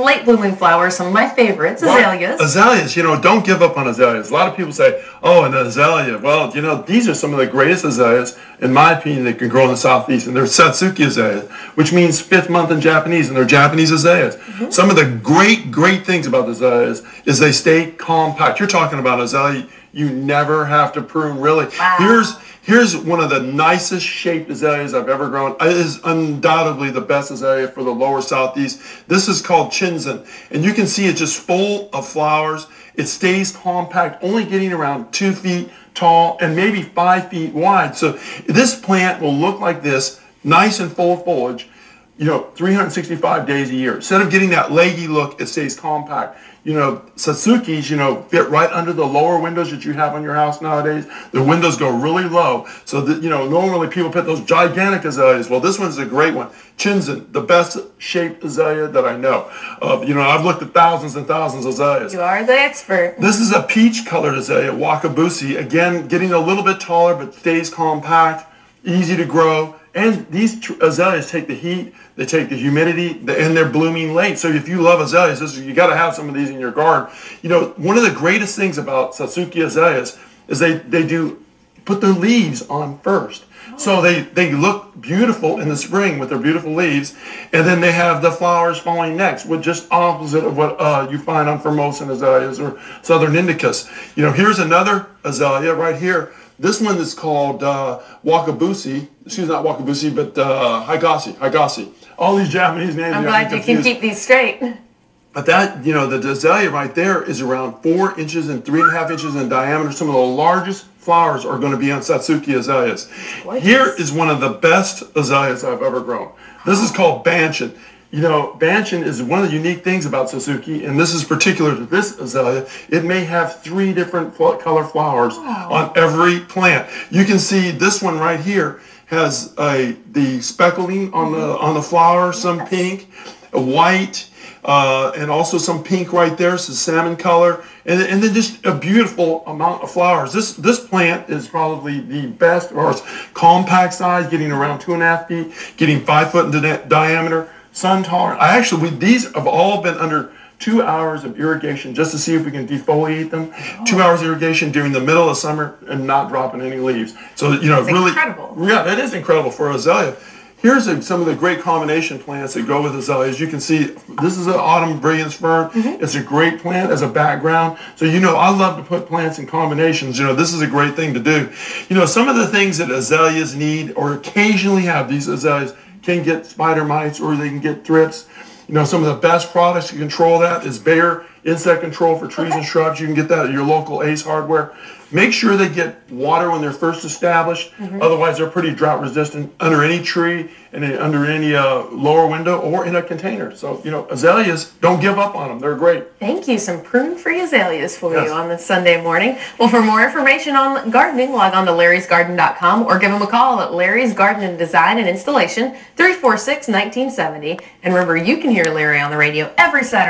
late blooming flowers, some of my favorites, azaleas. Azaleas, don't give up on azaleas. A lot of people say, oh, an azalea. Well, these are some of the greatest azaleas, in my opinion, that can grow in the Southeast. And they're Satsuki Azaleas, which means 5th month in Japanese, and they're Japanese azaleas. Some of the great things about the azaleas is they stay compact. You're talking about azalea you never have to prune, really. Wow. Here's one of the nicest shaped azaleas I've ever grown. It is undoubtedly the best azalea for the lower Southeast. This is called Chinzen, and you can see it's just full of flowers. It stays compact, only getting around 2 feet tall and maybe 5 feet wide. So this plant will look like this, nice and full of foliage, 365 days a year. Instead of getting that leggy look, it stays compact. Satsukis, fit right under the lower windows that you have on your house nowadays. The windows go really low. So that, normally people put those gigantic azaleas. Well, this one's a great one. Chinzen, the best shaped azalea that I know of. I've looked at thousands and thousands of azaleas. You are the expert. This is a peach colored azalea, Wakabusi. Again, getting a little bit taller, but stays compact, easy to grow. And these azaleas take the heat, they take the humidity, and they're blooming late. So if you love azaleas, you got to have some of these in your garden. One of the greatest things about Satsuki azaleas is they do put their leaves on first. So they look beautiful in the spring with their beautiful leaves, and then they have the flowers falling next, which just opposite of what you find on Formosan azaleas or Southern Indicas. Here's another azalea right here. This one is called Wakabusi. Excuse me, not Wakabusi, but Higasi. All these Japanese names. I'm glad you can keep these straight. But that, the azalea right there is around 4 inches and 3.5 inches in diameter. Some of the largest flowers are going to be on Satsuki azaleas. Here is one of the best azaleas I've ever grown. This is called Banshin. Banshin is one of the unique things about Satsuki, and this is particular to this azalea. It may have 3 different color flowers on every plant. You can see this one right here has the speckling on the flower, some pink, a white, and also some pink right there, so salmon color, and then just a beautiful amount of flowers. This plant is probably the best, or it's compact size, getting around 2.5 feet, getting 5 foot in diameter. Sun tolerant. These have all been under 2 hours of irrigation just to see if we can defoliate them. 2 hours irrigation during the middle of summer and not dropping any leaves. So, really incredible. Yeah, that is incredible for azalea. Here's some of the great combination plants that go with azaleas. You can see this is an autumn brilliance fern. It's a great plant as a background. So, I love to put plants in combinations. This is a great thing to do. Some of the things that azaleas need, or occasionally have, these azaleas can get spider mites or they can get thrips. Some of the best products to control that is Bayer insect control for trees and shrubs. You can get that at your local Ace Hardware. Make sure they get water when they're first established. Otherwise, they're pretty drought resistant under any tree and under any lower window or in a container. So, azaleas, don't give up on them. They're great. Thank you. Some prune-free azaleas for you on this Sunday morning. Well, for more information on gardening, log on to larrysgarden.com or give them a call at Larry's Garden and Design and Installation, 346-1970. And remember, you can hear Larry on the radio every Saturday